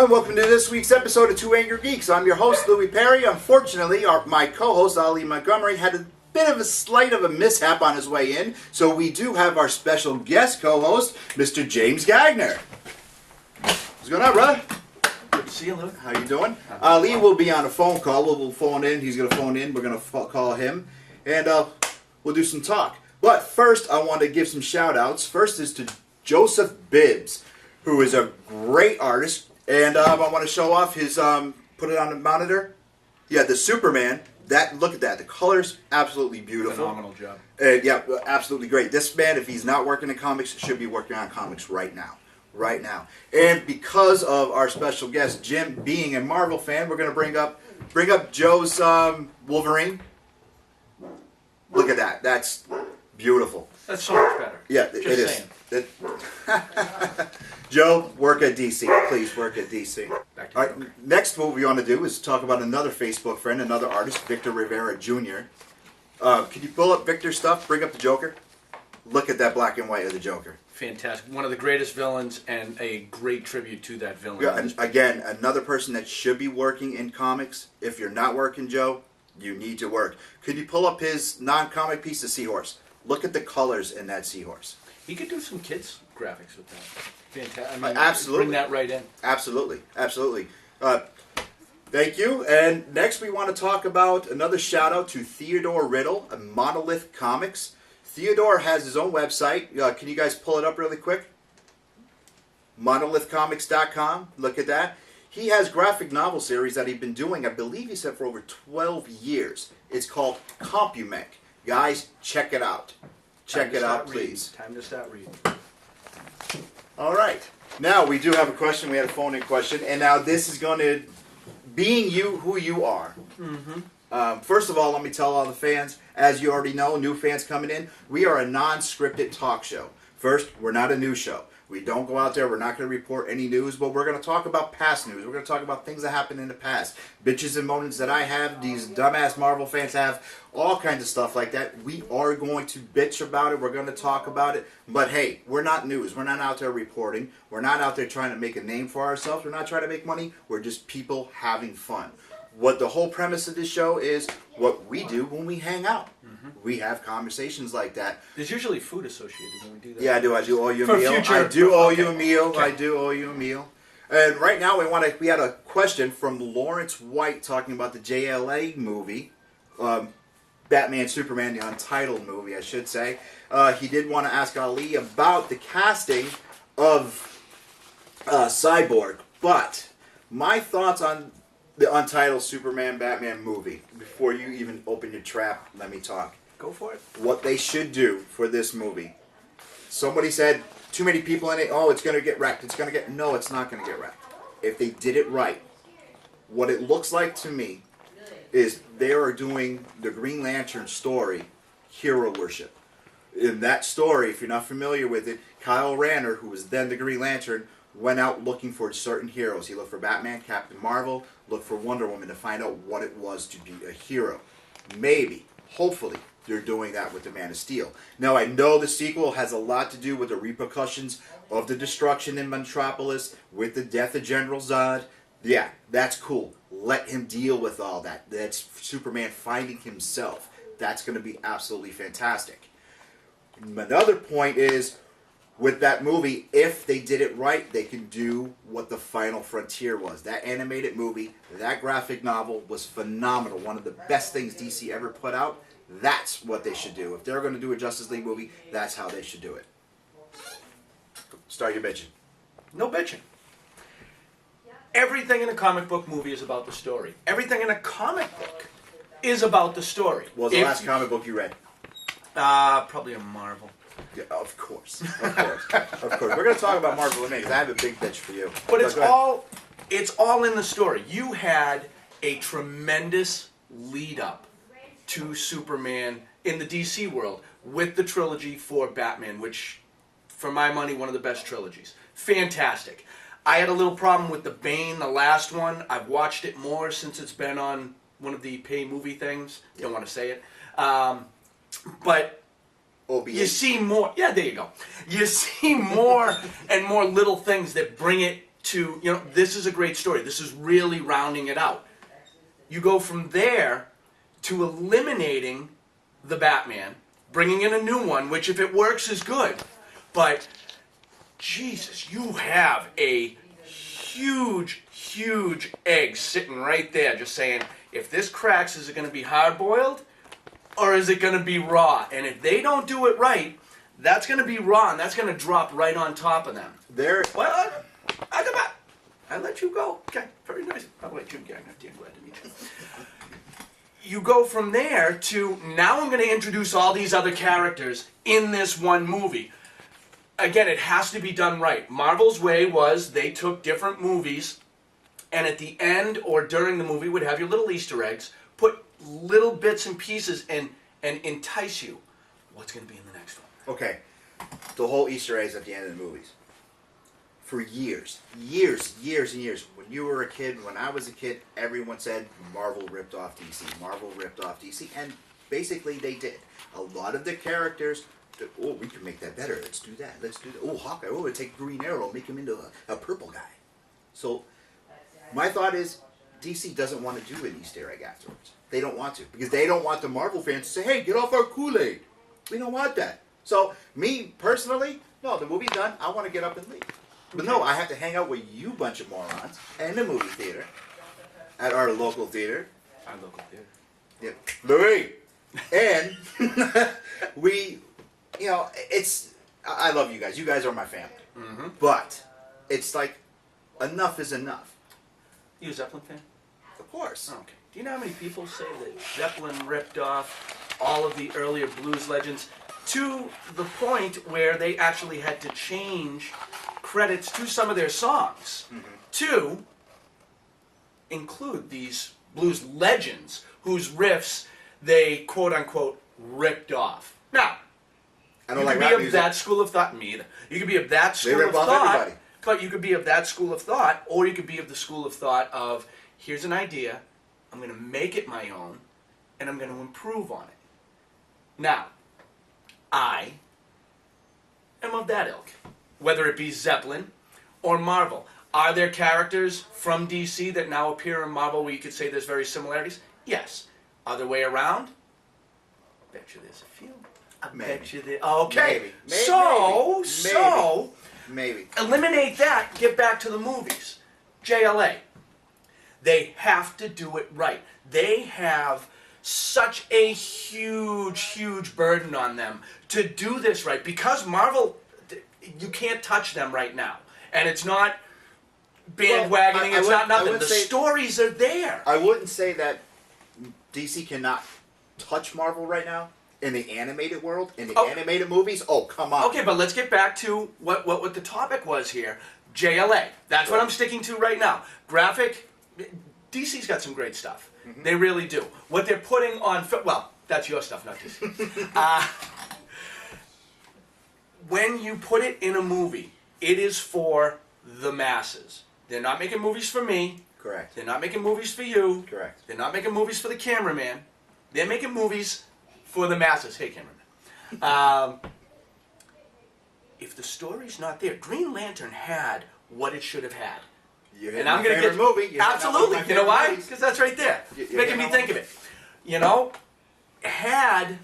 and welcome to this week's episode of Two Angry Geeks. I'm your host, Louis Perry. Unfortunately, my co-host, Ali Montgomery, had a bit of a slight of a mishap on his way in, so we do have our special guest co-host, Mr. James Gagner. What's going on, brother? Good to see you, Louis. How you doing? Ali will be on a phone call. We'll phone in. He's going to phone in. We're going to call him, and we'll do some talk. But first, I want to give some shout-outs. First is to Joseph Bibbs, who is a great artist. And I want to show off his, put it on the monitor. Yeah, the Superman. Look at that. The color's absolutely beautiful. Phenomenal job. And yeah, absolutely great. This man, if he's not working in comics, should be working on comics right now. Right now. And because of our special guest, Jim, being a Marvel fan, we're going to bring up Joe's Wolverine. Look at that. That's beautiful. That's so much better. Yeah, it is. Joe, work at DC. Please work at DC. All right, next what we want to do is talk about another Facebook friend, another artist, Victor Rivera Jr. Can you pull up Victor's stuff? Bring up the Joker. Look at that black and white of the Joker. Fantastic. One of the greatest villains and a great tribute to that villain. Yeah, and again, another person that should be working in comics. If you're not working, Joe, you need to work. Could you pull up his non-comic piece, the Seahorse? Look at the colors in that Seahorse. He could do some kids graphics with that. Fantastic. I mean, absolutely. Bring that right in. Absolutely. Absolutely. Thank you. And next we want to talk about another shout out to Theodore Riddle of Monolith Comics. Theodore has his own website. Can you guys pull it up really quick? monolithcomics.com. Look at that. He has graphic novel series that he's been doing, I believe he said, for over 12 years. It's called Compumec. Guys, check it out. Check it out, please. Time to start reading. All right. Now, we do have a question. We had a phone-in question. And now this is going to, being you who you are. Mm-hmm. First of all, let me tell all the fans, as you already know, new fans coming in, we are a non-scripted talk show. First, we're not a news show. We don't go out there. We're not going to report any news, but we're going to talk about past news. We're going to talk about things that happened in the past. Bitches and moans that I have, these dumbass Marvel fans have, all kinds of stuff like that. We are going to bitch about it. We're going to talk about it. But hey, we're not news. We're not out there reporting. We're not out there trying to make a name for ourselves. We're not trying to make money. We're just people having fun. What the whole premise of this show is what we do when we hang out. Mm-hmm. We have conversations like that. There's usually food associated when we do that. Yeah, I do. I do owe you a meal. I do owe you a meal. I do owe you a meal. And right now we had a question from Lawrence White talking about the JLA movie, Batman Superman, the untitled movie, I should say. He did want to ask Ali about the casting of Cyborg, but my thoughts on the untitled Superman Batman movie, before you even open your trap, let me talk. Go for it. What they should do for this movie. Somebody said, too many people in it, oh, it's going to get wrecked. No, it's not going to get wrecked. If they did it right, what it looks like to me is they are doing the Green Lantern story, hero worship. In that story, if you're not familiar with it, Kyle Rayner, who was then the Green Lantern, went out looking for certain heroes. He looked for Batman, Captain Marvel, looked for Wonder Woman to find out what it was to be a hero. Maybe, hopefully, they're doing that with the Man of Steel. Now, I know the sequel has a lot to do with the repercussions of the destruction in Metropolis, with the death of General Zod. Yeah, that's cool. Let him deal with all that. That's Superman finding himself. That's going to be absolutely fantastic. Another point is, with that movie, if they did it right, they can do what The Final Frontier was. That animated movie, that graphic novel was phenomenal. One of the best things DC ever put out. That's what they should do. If they're going to do a Justice League movie, that's how they should do it. Start your bitching. No bitching. Everything in a comic book movie is about the story. Everything in a comic book is about the story. What was the last comic book you read? Probably a Marvel. Yeah, of course. Of course. Of course. We're going to talk about Marvel in a minute, because I have a big bitch for you. But it's all in the story. You had a tremendous lead up to Superman in the DC world with the trilogy for Batman, which, for my money, one of the best trilogies. Fantastic. I had a little problem with the Bane, the last one. I've watched it more since it's been on one of the pay movie things. Don't want to say it. But you see more. Yeah, there you go. You see more and more little things that bring it to, this is a great story. This is really rounding it out. You go from there to eliminating the Batman, bringing in a new one, which if it works is good. But, Jesus, you have a huge, huge egg sitting right there just saying, if this cracks, is it going to be hard-boiled or is it going to be raw? And if they don't do it right, that's going to be raw and that's going to drop right on top of them. Well, I come back. I let you go. Okay, very nice. By the way, Jim Gagnon, I'm glad to meet you. You go from there to, now I'm going to introduce all these other characters in this one movie. Again, it has to be done right. Marvel's way was they took different movies, and at the end or during the movie would have your little Easter eggs, put little bits and pieces and entice you. What's going to be in the next one? Okay, the whole Easter eggs at the end of the movies. For years, and years, when you were a kid, when I was a kid, everyone said Marvel ripped off DC. Marvel ripped off DC, and basically they did. A lot of the characters, oh, we can make that better. Let's do that. Oh, Hawkeye. Oh, we'll take Green Arrow, make him into a purple guy. So, my thought is, DC doesn't want to do an Easter egg afterwards. They don't want to, because they don't want the Marvel fans to say, hey, get off our Kool-Aid. We don't want that. So, me, personally, no, the movie's done. I want to get up and leave. But no, I have to hang out with you bunch of morons in the movie theater, at our local theater. Our local theater. Yep. Louis! And we, it's, I love you guys. You guys are my family. Mm-hmm. But it's like, enough is enough. You a Zeppelin fan? Of course. Okay. Do you know how many people say that Zeppelin ripped off all of the earlier blues legends to the point where they actually had to change credits to some of their songs to include these blues legends whose riffs they quote-unquote ripped off. Now, I don't you like could rap be of music. that school of thought. Me either. You could be of that They school rip of off thought, everybody. but you could be of that school of thought, or you could be of the school of thought of, here's an idea, I'm going to make it my own, and I'm going to improve on it. Now, I am of that ilk, whether it be Zeppelin or Marvel. Are there characters from DC that now appear in Marvel where you could say there's very similarities? Yes. Other way around? I bet you there's a few. I bet you there. Okay. Maybe. Eliminate that. Get back to the movies. JLA. They have to do it right. They have such a huge, huge burden on them to do this right. Because Marvel, you can't touch them right now. And it's not bandwagoning, it's not nothing. The stories are there. I wouldn't say that DC cannot touch Marvel right now in the animated world, in the animated movies. Oh, come on. Okay, but let's get back to what the topic was here. JLA. That's what I'm sticking to right now. Graphic, DC's got some great stuff. Mm-hmm. They really do. What they're putting on, well, that's your stuff, not DC. When you put it in a movie, it is for the masses. They're not making movies for me. Correct. They're not making movies for you. Correct. They're not making movies for the cameraman. They're making movies for the masses. Hey, cameraman. If the story's not there, Green Lantern had what it should have had. And I'm going to get movie. Absolutely. You know why? Because that's right there. Making me think of it. Had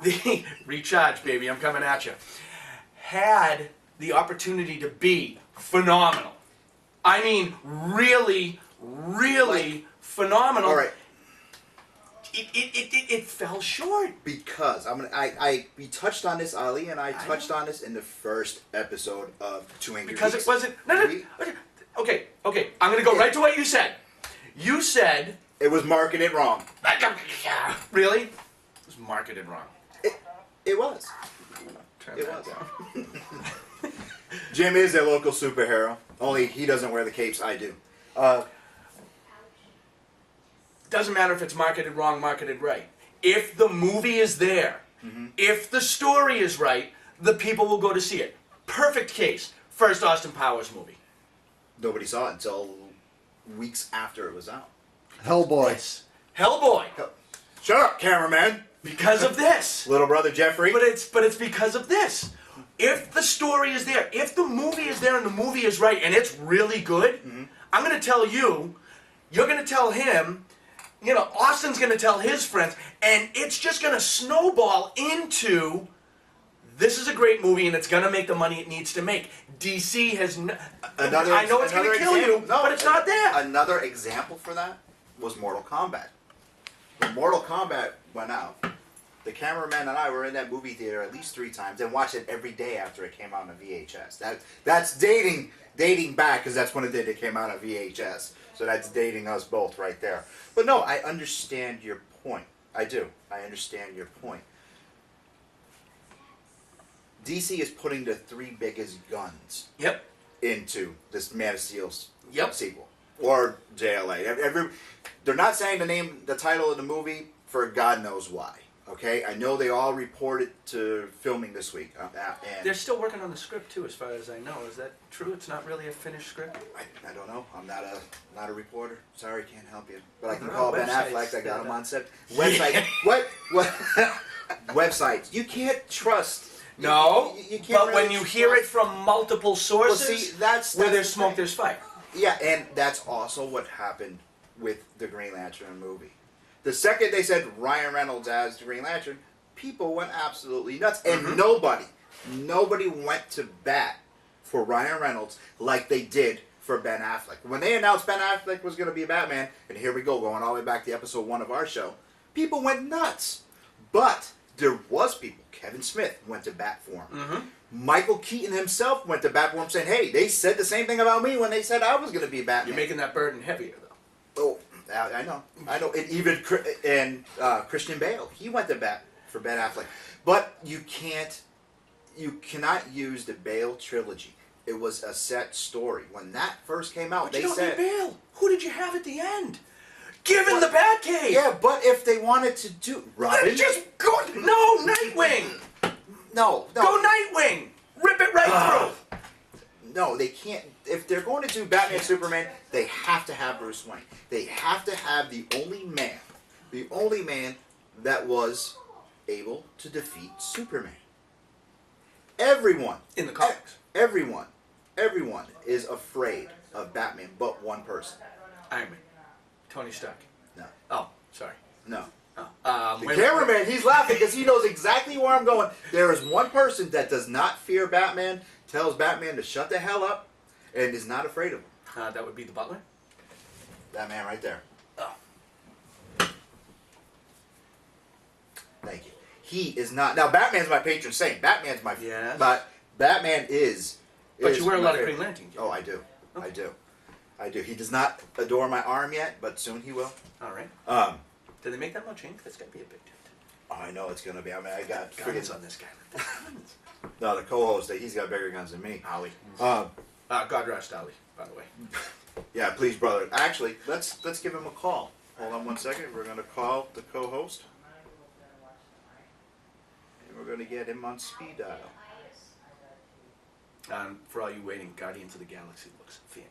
the recharge, baby. I'm coming at you. Had the opportunity to be phenomenal. I mean, really, really phenomenal. All right. It fell short. Because we touched on this, Ali, and I touched on this in the first episode of Two Angry Because Geeks. it wasn't. No. Okay. I'm going to go right to what you said. You said it was marketed wrong. Really? It was marketed wrong. It was. Turn It that was. down. Jim is a local superhero. Only he doesn't wear the capes. I do. Doesn't matter if it's marketed wrong, marketed right. If the movie is there, if the story is right, the people will go to see it. Perfect case. First Austin Powers movie. Nobody saw it until weeks after it was out. Hellboy. Yes. Hellboy. Shut up, cameraman. Because of this. Little brother Jeffrey. But it's because of this. If the story is there, if the movie is there and the movie is right and it's really good, I'm going to tell you, you're going to tell him, you know, Austin's going to tell his friends, and it's just going to snowball into this is a great movie and it's going to make the money it needs to make. DC has I know it's going to kill you, but it's not there. Another example for that was Mortal Kombat. When Mortal Kombat went out, the cameraman and I were in that movie theater at least 3 times and watched it every day after it came out on VHS. That's dating back, because that's when it came out on VHS. So that's dating us both right there. But no, I understand your point. I do. I understand your point. DC is putting the 3 biggest guns into this Man of Steel sequel. Or JLA. They're not saying the title of the movie for God knows why. Okay, I know they all reported to filming this week. And they're still working on the script too, as far as I know. Is that true? It's not really a finished script. I don't know. I'm not a reporter. Sorry, can't help you. But I can call Ben Affleck. I got him on set. Website. What? Websites. You can't trust. No. You can't. But when you hear it from multiple sources, well, see, that's where there's smoke, there's fire. Yeah, and that's also what happened with the Green Lantern movie. The second they said Ryan Reynolds as the Green Lantern, people went absolutely nuts. And nobody went to bat for Ryan Reynolds like they did for Ben Affleck. When they announced Ben Affleck was going to be Batman, and here we go, going all the way back to episode 1 of our show, people went nuts. But there was people. Kevin Smith went to bat for him. Michael Keaton himself went to bat for him, saying, hey, they said the same thing about me when they said I was going to be Batman. You're making that burden heavier, though. Oh, I know. And even Christian Bale, he went to bat for Ben Affleck. But you cannot use the Bale trilogy. It was a set story. When that first came out, but they you don't said, need Bale. Who did you have at the end? Give him the Batcave. Yeah, but if they wanted to do Robin, just go. No, Nightwing. No. Go Nightwing. Rip it right through. No, they can't. If they're going to do Batman Superman, they have to have Bruce Wayne. They have to have the only man that was able to defeat Superman. Everyone in the comics. Everyone is afraid of Batman, but one person. Iron Man. Tony Stark. No. Oh, sorry. No. Oh. The cameraman, he's laughing because he knows exactly where I'm going. There is one person that does not fear Batman, tells Batman to shut the hell up, and is not afraid of him. That would be the Butler? That man right there. Oh. Thank you. He is not. Now, Batman's my patron saint. Batman's my... Yes. But Batman is... But you wear a lot of favorite. Green Lantern gear. Oh, I do. Okay. I do. He does not adore my arm yet, but soon he will. All right. Did they make that much ink? That's got to be a big tent. Oh, I know it's going to be. I mean, I got... Guns on this guy. No, the co-host, he's got bigger guns than me. Ollie. God rest Ollie, by the way. Yeah, please, brother. Actually, let's give him a call. Hold on one second. We're going to call the co-host. And we're going to get him on speed dial. For all you waiting, Guardians of the Galaxy looks fantastic.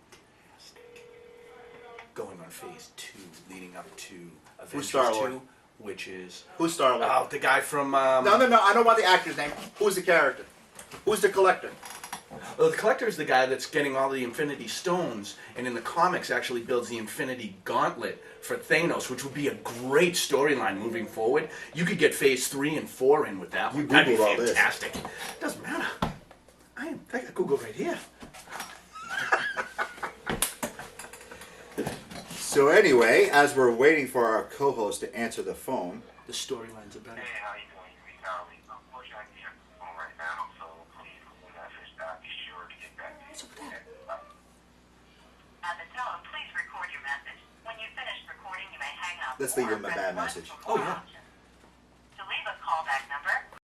Going on phase 2, leading up to Avengers Star-Lord? 2, which is... Who's Star-Lord? Oh, the guy from... No, I don't want the actor's name. Who's the character? Who's the Collector? Well, the Collector is the guy that's getting all the Infinity Stones, and in the comics actually builds the Infinity Gauntlet for Thanos, which would be a great storyline moving forward. You could get phase 3 and 4 in with that one. That'd be fantastic. Doesn't matter. I got Google right here. So anyway, as we're waiting for our co-host to answer the phone... The storylines are better. Hey, how you doing? Unfortunately, I can't answer the phone right now, so please, when I finish that, be sure to get back to me. What's up with that? At the tone, please record your message. When you finish recording, you may hang up. Let's leave him a bad message. Oh, yeah.